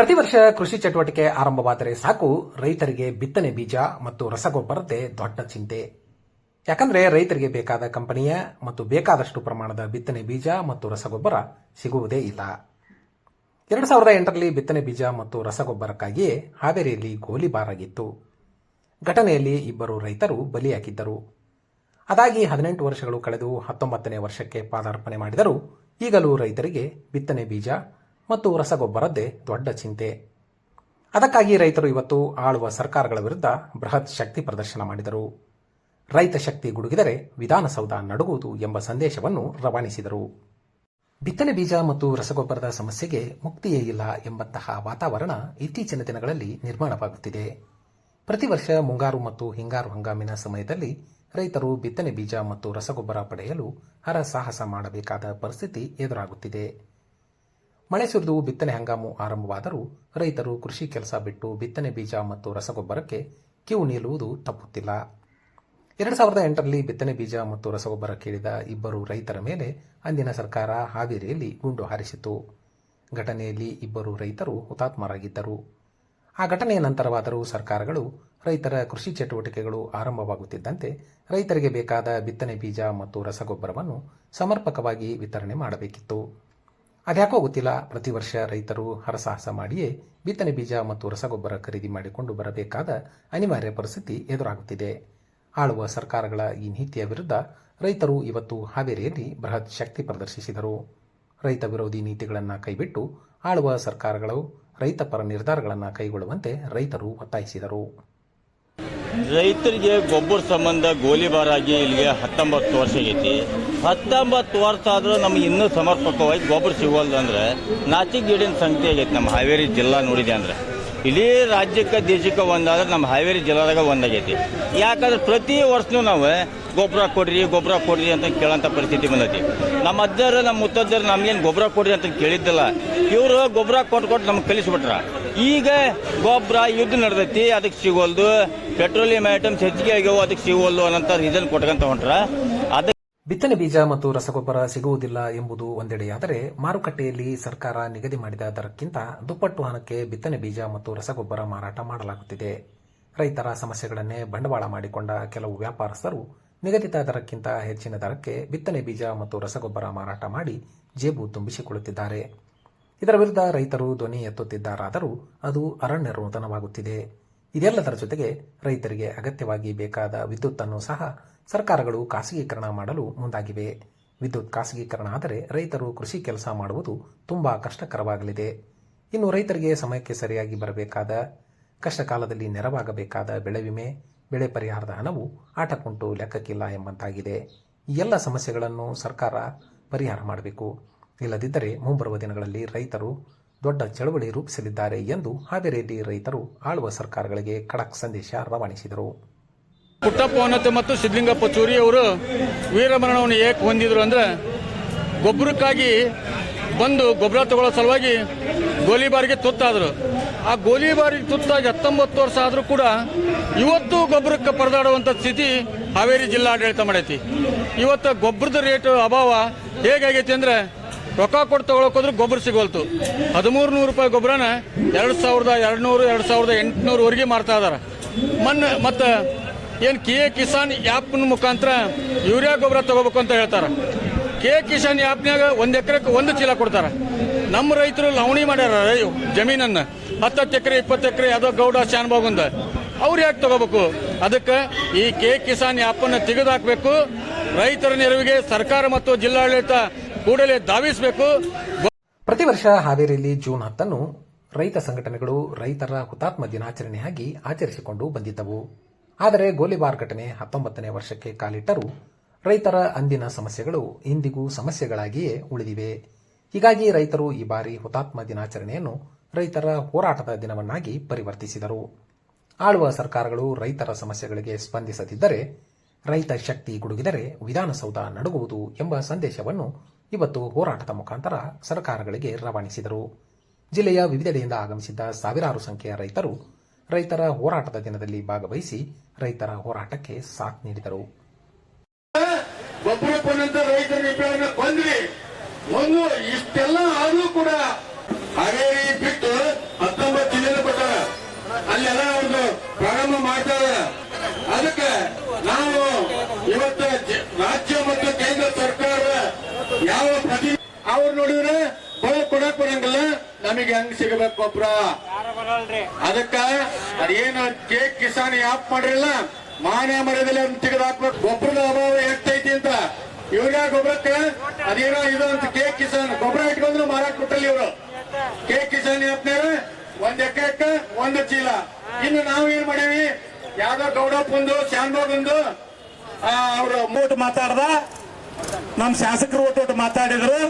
ಪ್ರತಿ ವರ್ಷ ಕೃಷಿ ಚಟುವಟಿಕೆ ಆರಂಭವಾದರೆ ಸಾಕು ರೈತರಿಗೆ ಬಿತ್ತನೆ ಬೀಜ ಮತ್ತು ರಸಗೊಬ್ಬರದ್ದೇ ದೊಡ್ಡ ಚಿಂತೆ. ಯಾಕಂದ್ರೆ ರೈತರಿಗೆ ಬೇಕಾದ ಕಂಪನಿಯ ಮತ್ತು ಬೇಕಾದಷ್ಟು ಪ್ರಮಾಣದ ಬಿತ್ತನೆ ಬೀಜ ಮತ್ತು ರಸಗೊಬ್ಬರ ಸಿಗುವುದೇ ಇಲ್ಲ. 2008ರಲ್ಲಿ ಬಿತ್ತನೆ ಬೀಜ ಮತ್ತು ರಸಗೊಬ್ಬರಕ್ಕಾಗಿಯೇ ಹಾವೇರಿಯಲ್ಲಿ ಗೋಲಿಬಾರ್ ಆಗಿತ್ತು. ಘಟನೆಯಲ್ಲಿ ಇಬ್ಬರು ರೈತರು ಬಲಿಯಾಗಿದ್ದರು. ಅದಾಗಿ 18 ವರ್ಷಗಳು ಕಳೆದು 19ನೇ ವರ್ಷಕ್ಕೆ ಪಾದಾರ್ಪಣೆ ಮಾಡಿದರೂ ಈಗಲೂ ರೈತರಿಗೆ ಬಿತ್ತನೆ ಬೀಜ ಮತ್ತು ರಸಗೊಬ್ಬರದ್ದೇ ದೊಡ್ಡ ಚಿಂತೆ. ಅದಕ್ಕಾಗಿ ರೈತರು ಇವತ್ತು ಆಳುವ ಸರ್ಕಾರಗಳ ವಿರುದ್ಧ ಬೃಹತ್ ಶಕ್ತಿ ಪ್ರದರ್ಶನ ಮಾಡಿದರು. ರೈತ ಶಕ್ತಿ ಗುಡುಗಿದರೆ ವಿಧಾನಸೌಧ ನಡುಗುವುದು ಎಂಬ ಸಂದೇಶವನ್ನು ರವಾನಿಸಿದರು. ಬಿತ್ತನೆ ಬೀಜ ಮತ್ತು ರಸಗೊಬ್ಬರದ ಸಮಸ್ಯೆಗೆ ಮುಕ್ತಿಯೇ ಇಲ್ಲ ಎಂಬಂತಹ ವಾತಾವರಣ ಇತ್ತೀಚಿನ ದಿನಗಳಲ್ಲಿ ನಿರ್ಮಾಣವಾಗುತ್ತಿದೆ. ಪ್ರತಿ ವರ್ಷ ಮುಂಗಾರು ಮತ್ತು ಹಿಂಗಾರು ಹಂಗಾಮಿನ ಸಮಯದಲ್ಲಿ ರೈತರು ಬಿತ್ತನೆ ಬೀಜ ಮತ್ತು ರಸಗೊಬ್ಬರ ಪಡೆಯಲು ಹರಸಾಹಸ ಮಾಡಬೇಕಾದ ಪರಿಸ್ಥಿತಿ ಎದುರಾಗುತ್ತಿದೆ. ಮಳೆ ಸುರಿದು ಬಿತ್ತನೆ ಹಂಗಾಮು ಆರಂಭವಾದರೂ ರೈತರು ಕೃಷಿ ಕೆಲಸ ಬಿಟ್ಟು ಬಿತ್ತನೆ ಬೀಜ ಮತ್ತು ರಸಗೊಬ್ಬರಕ್ಕೆ ಕ್ಯೂ ನಿಲ್ಲುವುದು ತಪ್ಪುತ್ತಿಲ್ಲ. 2008ರಲ್ಲಿ ಬಿತ್ತನೆ ಬೀಜ ಮತ್ತು ರಸಗೊಬ್ಬರ ಕೇಳಿದ ಇಬ್ಬರು ರೈತರ ಮೇಲೆ ಅಂದಿನ ಸರ್ಕಾರ ಹಾವೇರಿಯಲ್ಲಿ ಗುಂಡು ಹಾರಿಸಿತು. ಘಟನೆಯಲ್ಲಿ ಇಬ್ಬರು ರೈತರು ಹುತಾತ್ಮರಾಗಿದ್ದರು. ಆ ಘಟನೆಯ ನಂತರವಾದರೂ ಸರ್ಕಾರಗಳು ರೈತರ ಕೃಷಿ ಚಟುವಟಿಕೆಗಳು ಆರಂಭವಾಗುತ್ತಿದ್ದಂತೆ ರೈತರಿಗೆ ಬೇಕಾದ ಬಿತ್ತನೆ ಬೀಜ ಮತ್ತು ರಸಗೊಬ್ಬರವನ್ನು ಸಮರ್ಪಕವಾಗಿ ವಿತರಣೆ ಮಾಡಬೇಕಿತ್ತು. ಅದ್ಯಾಕೋ ಗೊತ್ತಿಲ್ಲ, ಪ್ರತಿ ವರ್ಷ ರೈತರು ಹರಸಾಹಸ ಮಾಡಿಯೇ ಬಿತ್ತನೆ ಬೀಜ ಮತ್ತು ರಸಗೊಬ್ಬರ ಖರೀದಿ ಮಾಡಿಕೊಂಡು ಬರಬೇಕಾದ ಅನಿವಾರ್ಯ ಪರಿಸ್ಥಿತಿ ಎದುರಾಗುತ್ತಿದೆ. ಆಳುವ ಸರ್ಕಾರಗಳ ಈ ನೀತಿಯ ವಿರುದ್ಧ ರೈತರು ಇವತ್ತು ಹಾವೇರಿಯಲ್ಲಿ ಬೃಹತ್ ಶಕ್ತಿ ಪ್ರದರ್ಶಿಸಿದರು. ರೈತ ವಿರೋಧಿ ನೀತಿಗಳನ್ನು ಕೈಬಿಟ್ಟು ಆಳುವ ಸರ್ಕಾರಗಳು ರೈತ ಪರ ನಿರ್ಧಾರಗಳನ್ನು ಕೈಗೊಳ್ಳುವಂತೆ ರೈತರು ಒತ್ತಾಯಿಸಿದರು. ರೈತರಿಗೆ ಗೊಬ್ಬರ ಸಂಬಂಧ ಗೋಲಿಬಾರ್ ಆಗಿ ಇಲ್ಲಿಗೆ 19 ವರ್ಷ ಆಗೈತಿ. 19 ವರ್ಷ ಆದರೂ ನಮ್ಗೆ ಇನ್ನೂ ಸಮರ್ಪಕವಾಗಿ ಗೊಬ್ಬರ ಸಿಗೋಲ್ದು ಅಂದ್ರೆ ನಾಚಿಗೇಡಿನ ಸಂಗತಿ ಆಗೈತಿ. ನಮ್ಮ ಹಾವೇರಿ ಜಿಲ್ಲಾ ನೋಡಿದೆ ಅಂದ್ರೆ ಇಡೀ ರಾಜ್ಯಕ್ಕೆ ದೇಶಕ್ಕೆ ಒಂದಾದ್ರೆ ನಮ್ಮ ಹಾವೇರಿ ಜಿಲ್ಲಾದಾಗ ಒಂದಾಗೈತಿ. ಯಾಕಂದ್ರೆ ಪ್ರತಿ ವರ್ಷನೂ ನಾವು ಗೊಬ್ಬರ ಕೊಡ್ರಿ ಅಂತ ಕೇಳೋಂಥ ಪರಿಸ್ಥಿತಿ ಬಂದೈತಿ. ನಮ್ಮ ಅಜ್ಜರು ನಮ್ಮ ಮುತ್ತಜ್ಜರು ನಮ್ಗೇನು ಗೊಬ್ಬರ ಕೊಡ್ರಿ ಅಂತ ಕೇಳಿದ್ದಿಲ್ಲ. ಇವರು ಗೊಬ್ಬರ ಕೊಟ್ಟು ನಮ್ಗೆ ಕಲಿಸ್ಬಿಟ್ರ. ಈಗ ಗೊಬ್ಬರ ಯುದ್ಧ ನಡೆದೈತಿ, ಅದಕ್ಕೆ ಸಿಗೋಲ್ದು. ಪೆಟ್ರೋಲಿಯಂ ಐಟಮ್ಸ್ ಹೆಚ್ಚಿಗೆ ಆಗ್ಯಾವ, ಅದಕ್ಕೆ ಸಿಗೋಲ್ದು ಅನ್ನೋಂಥ ರೀಸನ್ ಕೊಟ್ಕೊಂತ ಹೊಂಟ್ರ. ಬಿತ್ತನೆ ಬೀಜ ಮತ್ತು ರಸಗೊಬ್ಬರ ಸಿಗುವುದಿಲ್ಲ ಎಂಬುದು ಒಂದೆಡೆಯಾದರೆ ಮಾರುಕಟ್ಟೆಯಲ್ಲಿ ಸರ್ಕಾರ ನಿಗದಿ ಮಾಡಿದ ದರಕ್ಕಿಂತ ದುಪ್ಪಟ್ಟು ಹಣಕ್ಕೆ ಬಿತ್ತನೆ ಬೀಜ ಮತ್ತು ರಸಗೊಬ್ಬರ ಮಾರಾಟ ಮಾಡಲಾಗುತ್ತಿದೆ. ರೈತರ ಸಮಸ್ಯೆಗಳನ್ನೇ ಬಂಡವಾಳ ಮಾಡಿಕೊಂಡ ಕೆಲವು ವ್ಯಾಪಾರಸ್ಥರು ನಿಗದಿತ ದರಕ್ಕಿಂತ ಹೆಚ್ಚಿನ ದರಕ್ಕೆ ಬಿತ್ತನೆ ಬೀಜ ಮತ್ತು ರಸಗೊಬ್ಬರ ಮಾರಾಟ ಮಾಡಿ ಜೇಬು ತುಂಬಿಸಿಕೊಳ್ಳುತ್ತಿದ್ದಾರೆ. ಇದರ ವಿರುದ್ಧ ರೈತರು ಧ್ವನಿ ಎತ್ತುತ್ತಿದ್ದಾರಾದರೂ ಅದು ಅರಣ್ಯ ರೋದನವಾಗುತ್ತಿದೆ. ಇದೆಲ್ಲದರ ಜೊತೆಗೆ ರೈತರಿಗೆ ಅಗತ್ಯವಾಗಿ ಬೇಕಾದ ವಿದ್ಯುತ್ತನ್ನು ಸಹ ಸರ್ಕಾರಗಳು ಖಾಸಗೀಕರಣ ಮಾಡಲು ಮುಂದಾಗಿವೆ. ವಿದ್ಯುತ್ ಖಾಸಗೀಕರಣ ಆದರೆ ರೈತರು ಕೃಷಿ ಕೆಲಸ ಮಾಡುವುದು ತುಂಬಾ ಕಷ್ಟಕರವಾಗಲಿದೆ. ಇನ್ನು ರೈತರಿಗೆ ಸಮಯಕ್ಕೆ ಸರಿಯಾಗಿ ಬರಬೇಕಾದ, ಕಷ್ಟ ಕಾಲದಲ್ಲಿ ನೆರವಾಗಬೇಕಾದ ಬೆಳೆ ವಿಮೆ, ಬೆಳೆ ಪರಿಹಾರದ ಹಣವು ಆಟಕ್ಕುಂಟು ಲೆಕ್ಕಕ್ಕಿಲ್ಲ ಎಂಬಂತಾಗಿದೆ. ಈ ಎಲ್ಲ ಸಮಸ್ಯೆಗಳನ್ನು ಸರ್ಕಾರ ಪರಿಹಾರ ಮಾಡಬೇಕು. ಇಲ್ಲದಿದ್ದರೆ ಮುಂಬರುವ ದಿನಗಳಲ್ಲಿ ರೈತರು ದೊಡ್ಡ ಚಳವಳಿ ರೂಪಿಸಲಿದ್ದಾರೆ ಎಂದು ಹಾವೇರಿಯಲ್ಲಿ ರೈತರು ಆಳುವ ಸರ್ಕಾರಗಳಿಗೆ ಖಡಕ್ ಸಂದೇಶ ರವಾನಿಸಿದರು. ಪುಟ್ಟಪ್ಪ ಮತ್ತು ಸಿದ್ಲಿಂಗಪ್ಪ ಚೂರಿ ಅವರು ವೀರಮರಣವನ್ನು ಏಕೆ ಹೊಂದಿದ್ರು ಅಂದ್ರೆ ಗೊಬ್ಬರಕ್ಕಾಗಿ ಬಂದು ಗೊಬ್ಬರ ತಗೊಳ್ಳೋ ಸಲುವಾಗಿ ಗೋಲಿಬಾರಿಗೆ ತುತ್ತಾದರು. ಆ ಗೋಲಿಬಾರಿಗೆ ತುತ್ತಾಗಿ 19 ವರ್ಷ ಆದರೂ ಕೂಡ ಇವತ್ತು ಗೊಬ್ಬರಕ್ಕೆ ಪರದಾಡುವಂಥ ಸ್ಥಿತಿ ಹಾವೇರಿ ಜಿಲ್ಲಾಡಳಿತ ಮಾಡೈತಿ. ಇವತ್ತು ಗೊಬ್ಬರದ ರೇಟ್ ಅಭಾವ ಹೇಗಾಗೈತಿ ಅಂದ್ರೆ ರೊಕ್ಕ ಕೊಟ್ಟು ತಗೊಳಕೋದ್ರೂ ಗೊಬ್ಬರ ಸಿಗೋಲ್ತು. 1300 ರೂಪಾಯಿ ಗೊಬ್ಬರನ 2200, 2800ವರೆಗೆ ಮಾರ್ತಾ ಇದಾರೆ. ಮತ್ತು ಏನು KA ಕಿಸಾನ್ ಆ್ಯಪ್ನ ಮುಖಾಂತರ ಯೂರಿಯಾ ಗೊಬ್ಬರ ತಗೋಬೇಕು ಅಂತ ಹೇಳ್ತಾರೆ. KA ಕಿಸಾನ್ ಆ್ಯಪ್ನಾಗ 1 ಎಕರೆಗೆ 1 ಚೀಲ ಕೊಡ್ತಾರೆ. ನಮ್ಮ ರೈತರು ಲವಣಿ ಮಾಡ್ಯಾರ ಜಮೀನನ್ನು 10 ಎಕರೆ 20 ಎಕರೆ ಯಾವುದೋ ಗೌಡ ಶಾನ್ಭಾಗಂದ ಅವ್ರು ಯಾಕೆ ತಗೋಬೇಕು? ಅದಕ್ಕೆ ಈ KA ಕಿಸಾನ್ ಆ್ಯಪನ್ನು ತೆಗೆದುಹಾಕಬೇಕು. ರೈತರ ನೆರವಿಗೆ ಸರ್ಕಾರ ಮತ್ತು ಜಿಲ್ಲಾಡಳಿತ ಕೂಡಲೇ ಧಾವಿಸಬೇಕು. ಪ್ರತಿ ವರ್ಷ ಹಾವೇರಿಯಲ್ಲಿ ಜೂನ್ 10 ರೈತ ಸಂಘಟನೆಗಳು ರೈತರ ಹುತಾತ್ಮ ದಿನಾಚರಣೆಯಾಗಿ ಆಚರಿಸಿಕೊಂಡು ಬಂದಿದ್ದವು. ಆದರೆ ಗೋಲಿಬಾರ್ ಘಟನೆ 19ನೇ ವರ್ಷಕ್ಕೆ ಕಾಲಿಟ್ಟರೂ ರೈತರ ಅಂದಿನ ಸಮಸ್ಯೆಗಳು ಇಂದಿಗೂ ಸಮಸ್ಯೆಗಳಾಗಿಯೇ ಉಳಿದಿವೆ. ಹೀಗಾಗಿ ರೈತರು ಈ ಬಾರಿ ಹುತಾತ್ಮ ದಿನಾಚರಣೆಯನ್ನು ರೈತರ ಹೋರಾಟದ ದಿನವನ್ನಾಗಿ ಪರಿವರ್ತಿಸಿದರು. ಆಳುವ ಸರ್ಕಾರಗಳು ರೈತರ ಸಮಸ್ಯೆಗಳಿಗೆ ಸ್ಪಂದಿಸದಿದ್ದರೆ, ರೈತ ಶಕ್ತಿ ಗುಡುಗಿದರೆ ವಿಧಾನಸೌಧ ನಡುಗುವುದು ಎಂಬ ಸಂದೇಶವನ್ನು ಇವತ್ತು ಹೋರಾಟದ ಮುಖಾಂತರ ಸರ್ಕಾರಗಳಿಗೆ ರವಾನಿಸಿದರು. ಜಿಲ್ಲೆಯ ವಿವಿಧೆಡೆಯಿಂದ ಆಗಮಿಸಿದ್ದ ಸಾವಿರಾರು ಸಂಖ್ಯೆಯ ರೈತರು ರೈತರ ಹೋರಾಟದ ದಿನದಲ್ಲಿ ಭಾಗವಹಿಸಿ ರೈತರ ಹೋರಾಟಕ್ಕೆ ಸಾಥ್ ನೀಡಿದರು. ಇಷ್ಟೆಲ್ಲ ಆದರೂ ಕೂಡ ಹಾವೇರಿ ಬಿಟ್ಟು 19 ಜಿಲ್ಲೆನೂ ಕೊಟ್ಟಾರ, ಅಲ್ಲೆಲ್ಲ ಅವ್ರದ್ದು ಪ್ರಾರಂಭ ಮಾಡ್ತಾರೆ. ಅದಕ್ಕೆ ನಾವು ಇವತ್ತು ರಾಜ್ಯ ಮತ್ತು ಕೇಂದ್ರ ಸರ್ಕಾರ ಯಾವ ಪ್ರತಿ ಅವ್ರು ನೋಡಿದ್ರೆ ಕೊಡಕ್ ಬರಂಗಿಲ್ಲ, ನಮಗೆ ಹೆಂಗ್ ಸಿಗಬೇಕು ಗೊಬ್ಬರ. ಅದಕ್ಕ ಅದೇನು ಕಿಸಾನ್ ಆಪ್ ಮಾಡ್ರಿಲ್ಲ, ಮಾನ್ಯ ಮರ್ಯಾದಲ್ಲಿ ಅದನ್ನ ತೆಗೆದು ಹಾಕ್ಬೇಕು. ಗೊಬ್ಬರದ ಅಭಾವ ಎಷ್ಟೈತಿ ಅಂತ ಯೂರಿಯಾ ಗೊಬ್ಬರಕ್ಕೆ ಅದೇನೋ ಇದು ಅಂತ ಕಿಸಾನ್ ಗೊಬ್ಬರ ಇಟ್ಕೊಂಡ್ರು ಮಾರಾಟ ಕೊಟ್ಟಲ್ಲಿ ಇವರು ಕಿಸಾನ್ ಆಪ್ನಾರ 1 ಎಕರೆಕ್ಕೆ 1 ಚೀಲ. ಇನ್ನು ನಾವು ಏನ್ ಮಾಡೀವಿ, ಯಾವ್ದೋ ಗೌಡಪ್ಪಂದು ಶಾನ್ಭೋಗಂದು ಅವ್ರು ಓಟ್ ಮಾತಾಡ್ದ, ನಮ್ಮ ಶಾಸಕರು ಓಟ್ ಮಾತಾಡಿದ್ರು,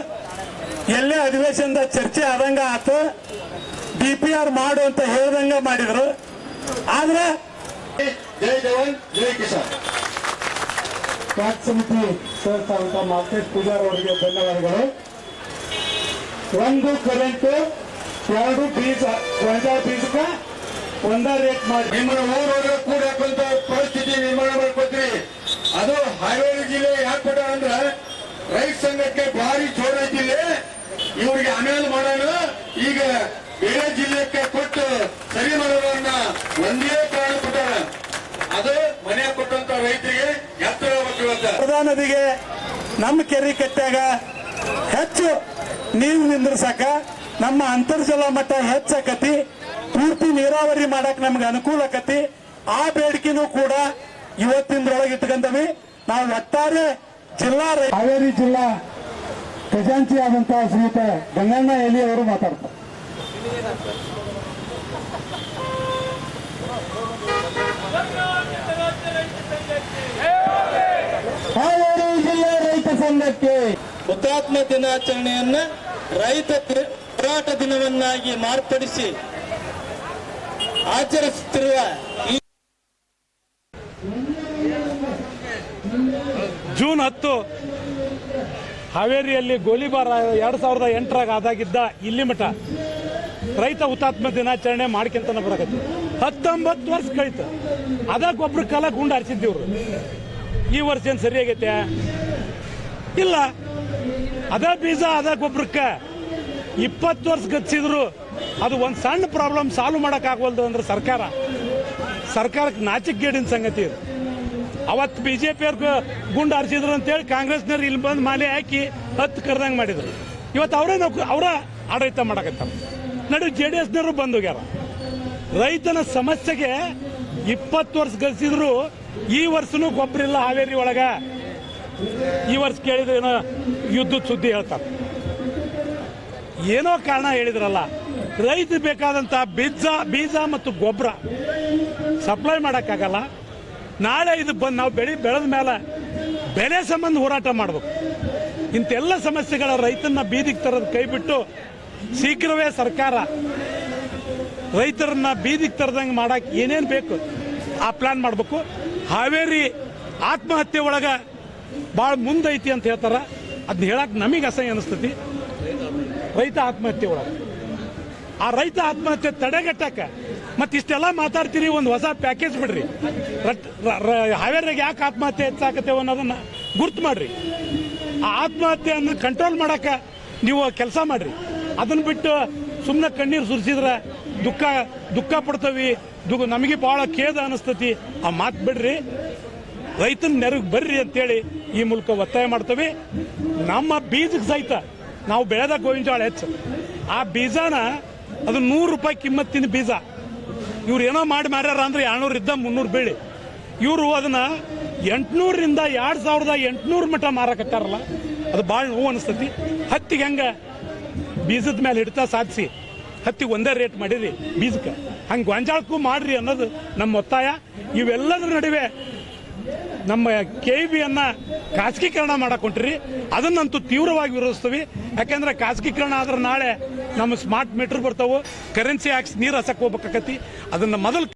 ಎಲ್ಲೇ ಅಧಿವೇಶನದ ಚರ್ಚೆ ಆದಂಗ ಆತು, DPR ಮಾಡು ಅಂತ ಹೇಳ್ದಂಗ ಮಾಡಿದ್ರು. ಆದ್ರೆ ಜೈ ಜವಾನ್ ಜೈ ಕಿಸಾನ್. ಟ್ಯಾಕ್ಸ್ ಸಮಿತಿ ಸದಸ್ಯರಾದಂತಹ ಮಾರ್ಕೆಟ್ ಪೂಜಾರ್ ಅವರಿಗೆ ಧನ್ಯವಾದಗಳು. 1 ಕರೆಂಟ್, 2 ಬೀಜ, ಗೋಂಜಾಳ ಬೀಜಕ್ಕೆ 1 ರೇಟ್ ಮಾಡಿ ನಿಮ್ಮನ್ನ ಊರೊಳಗೆ ಕೂಡ ಹಾಕುವಂತ ಪರಿಸ್ಥಿತಿ ನಿರ್ಮಾಣ ಮಾಡ್ಕೊತೀರಿ. ಅದು ಹಾವೇರಿ ಜಿಲ್ಲೆ ಯಾಕೆ ಕೊಟ್ಟ ಅಂದ್ರೆ ರೈತ ಸಂಘಕ್ಕೆ ಭಾರಿ ಜೋರ ಐತಿಲ್ಲ, ಇವ್ರಿಗೆ ಆಮೇಲೆ ಮಾಡೋಣ, ಈಗ ಬೇರೆ ಜಿಲ್ಲೆಗೆ ಕೊಟ್ಟು ಸರಿ ಮಾಡೋದನ್ನ ಒಂದೇ ಕಾರಣ ಕೊಟ್ಟಾರ. ಅದು ಮನೆ ಕೊಟ್ಟಂತ ರೈತರಿಗೆ ಎತ್ತರ ಪ್ರಧಾನ ನದಿಗೆ ನಮ್ಮ ಕೆರೆ ಕಟ್ಟಾಗ ಹೆಚ್ಚು ನೀರು ನಿಂದ್ರಸಕ ನಮ್ಮ ಅಂತರ್ಜಲ ಮಟ್ಟ ಹೆಚ್ಚಾಕತಿ, ಪೂರ್ತಿ ನೀರಾವರಿ ಮಾಡಕ್ ನಮ್ಗೆ ಅನುಕೂಲ ಆಕತಿ. ಆ ಬೇಡಿಕೆನೂ ಕೂಡ ಇವತ್ತಿನೊಳಗೆ ಇಟ್ಕೊಂಡವಿ. ನಾವು ಒಟ್ಟಾರೆ ಜಿಲ್ಲಾ ಹಾವೇರಿ ಜಿಲ್ಲಾ ಖಜಾಂಚಿ ಆದಂತಹ ಶ್ರೀಯುತ ಗಂಗಣ್ಣ ಎಲಿ ಅವರು ಮಾತಾಡ್ತಾರೆ. ಹಾವೇರಿ ಜಿಲ್ಲಾ ರೈತ ಸಂಘಕ್ಕೆ ಹುತಾತ್ಮ ದಿನಾಚರಣೆಯನ್ನ ರೈತ ಹೋರಾಟ ದಿನವನ್ನಾಗಿ ಮಾರ್ಪಡಿಸಿ ಆಚರಿಸುತ್ತಿರುವ ಈ ಜೂನ್ 10 ಹಾವೇರಿಯಲ್ಲಿ ಗೋಲಿಬಾರ್ 2008ರಾಗ ಆದಾಗಿದ್ದ ಇಲ್ಲಿ ಮಠ ರೈತ ಹುತಾತ್ಮ ದಿನಾಚರಣೆ ಮಾಡ್ಕೊಂತನ ಬರಕತ್ತಿ 19 ವರ್ಷ ಕಳೀತು. ಅದ ಗೊಬ್ಬರ ಕಾಲ ಗುಂಡು ಹರಿಸಿದ್ದೀವ್ರು. ಈ ವರ್ಷ ಏನು ಸರಿಯಾಗೈತೆ? ಇಲ್ಲ. ಅದ ಬೀಜ ಅದ ಗೊಬ್ಬರಕ್ಕೆ 20 ವರ್ಷ ಗತಿಸಿದ್ರು ಅದು ಒಂದು ಸಣ್ಣ ಪ್ರಾಬ್ಲಮ್ ಸಾಲ್ವ್ ಮಾಡೋಕ್ಕಾಗವಲ್ದು ಅಂದ್ರೆ ಸರ್ಕಾರಕ್ಕೆ ನಾಚಿಕೆಗೇಡಿನ ಸಂಗತಿ ಇದು. ಅವತ್ತು BJP ಅವ್ರಿಗೆ ಗುಂಡು ಹರಿಸಿದ್ರು ಅಂತೇಳಿ ಕಾಂಗ್ರೆಸ್ನವ್ರು ಇಲ್ಲಿ ಬಂದು ಮಾಲೆ ಹಾಕಿ 10 ಕರೆದಂಗೆ ಮಾಡಿದ್ರು. ಇವತ್ತು ಅವರ ಆಡಳಿತ ಮಾಡಕತ್ತಾರ. ನಡು JDSನವರು ಬಂದು ಹೋಗ್ಯಾರ. ರೈತನ ಸಮಸ್ಯೆಗೆ 20 ವರ್ಷ ಗತಿಸಿದ್ರು ಈ ವರ್ಷನೂ ಗೊಬ್ಬರ ಇಲ್ಲ ಹಾವೇರಿ ಒಳಗ. ಈ ವರ್ಷ ಕೇಳಿದ್ರೆ ಏನೋ ಯುದ್ಧದ ಸುದ್ದಿ ಹೇಳ್ತಾರೆ. ಏನೋ ಕಾರಣ ಹೇಳಿದ್ರಲ್ಲ, ರೈತ ಬೇಕಾದಂತ ಬೀಜ ಮತ್ತು ಗೊಬ್ಬರ ಸಪ್ಲೈ ಮಾಡೋಕ್ಕಾಗಲ್ಲ. ನಾಳೆ ಇದು ಬಂದು ನಾವು ಬೆಳೆದ ಮೇಲೆ ಬೆಲೆ ಸಂಬಂಧ ಹೋರಾಟ ಮಾಡಬೇಕು. ಇಂತೆಲ್ಲ ಸಮಸ್ಯೆಗಳ ರೈತನ ಬೀದಿಗೆ ತರೋದು ಕೈ ಬಿಟ್ಟು ಶೀಘ್ರವೇ ಸರ್ಕಾರ ರೈತರನ್ನ ಬೀದಿಗೆ ತರದಂಗೆ ಮಾಡಕ್ಕೆ ಏನೇನು ಬೇಕು ಆ ಪ್ಲಾನ್ ಮಾಡಬೇಕು. ಹಾವೇರಿ ಆತ್ಮಹತ್ಯೆ ಒಳಗ ಭಾಳ ಮುಂದೈತಿ ಅಂತ ಹೇಳ್ತಾರ. ಅದನ್ನ ಹೇಳಕ್ ನಮಗೆ ಅಸಹ್ಯ ಅನಿಸ್ತತಿ. ರೈತ ಆತ್ಮಹತ್ಯೆ ಒಳಗೆ ಆ ರೈತ ಆತ್ಮಹತ್ಯೆ ತಡೆಗಟ್ಟಕ ಮತ್ತೆ ಇಷ್ಟೆಲ್ಲ ಮಾತಾಡ್ತೀರಿ, ಒಂದು ಹೊಸ ಪ್ಯಾಕೇಜ್ ಬಿಡ್ರಿ. ಹಾವೇರಿಯಾಗ ಯಾಕೆ ಆತ್ಮಹತ್ಯೆ ಹೆಚ್ಚಾಕತ್ತೇವೆ ಅನ್ನೋದನ್ನ ಗುರ್ತು ಮಾಡ್ರಿ. ಆ ಆತ್ಮಹತ್ಯೆಯನ್ನು ಕಂಟ್ರೋಲ್ ಮಾಡಕ ನೀವು ಕೆಲಸ ಮಾಡ್ರಿ. ಅದನ್ನ ಬಿಟ್ಟು ಸುಮ್ಮನೆ ಕಣ್ಣೀರು ಸುರಿಸಿದ್ರೆ ದುಃಖ ಪಡ್ತವಿ, ನಮಗೆ ಬಹಳ ಖೇದ ಅನಿಸ್ತತಿ. ಆ ಮಾತು ಬಿಡ್ರಿ, ರೈತನ ನೆರವು ಬರ್ರಿ ಅಂತೇಳಿ ಈ ಮೂಲಕ ಒತ್ತಾಯ ಮಾಡ್ತೇವೆ. ನಮ್ಮ ಬೀಜಕ್ಕೆ ಸಹಿತ ನಾವು ಬೆಳೆದ ಗೋವಿನ ಜೋಳ ಹೆಚ್ಚು, ಆ ಬೀಜನ ಅದು 100 ರೂಪಾಯಿ ಕಿಮ್ಮತ್ತಿನ ಬೀಜ ಇವ್ರು ಏನೋ ಮಾಡಿ ಮಾರ್ಯಾರ ಅಂದ್ರೆ 200 ಇದ್ದ 300 ಬೀಳಿ. ಇವರು ಅದನ್ನ 800ರಿಂದ 2800 ಮಟ್ಟ ಮಾರಕತ್ತಾರಲ್ಲ, ಅದು ಭಾಳ ನೋವು ಅನಿಸ್ತತಿ. ಹತ್ತಿಗೆ ಹೆಂಗ ಬೀಜದ ಮೇಲೆ ಹಿಡ್ತಾ ಸಾಧಿಸಿ ಹತ್ತಿಗೆ ಒಂದೇ ರೇಟ್ ಮಾಡಿರಿ ಬೀಜಕ್ಕೆ, ಹಂಗೆ ಗೊಂಜಾಳಕ್ಕೂ ಮಾಡ್ರಿ ಅನ್ನೋದು ನಮ್ಮ ಒತ್ತಾಯ. ಇವೆಲ್ಲದರ ನಡುವೆ ನಮ್ಮ KEBಯನ್ನ ಖಾಸಗೀಕರಣ ಮಾಡಕೊಂಡ್ರಿ, ಅದನ್ನಂತೂ ತೀವ್ರವಾಗಿ ವಿರೋಧಿಸ್ತೀವಿ. ಯಾಕೆಂದ್ರೆ ಖಾಸಗೀಕರಣ ಆದ್ರೆ ನಾಳೆ ನಮ್ಮ ಸ್ಮಾರ್ಟ್ ಮೀಟರ್ ಬರ್ತಾವೆ, ಕರೆನ್ಸಿ ಹಾಕ್ಸಿ ನೀರು ಹಸಕ್ಕೆ ಹೋಗ್ಬೇಕಾಕತಿ. ಅದನ್ನ ಮೊದಲು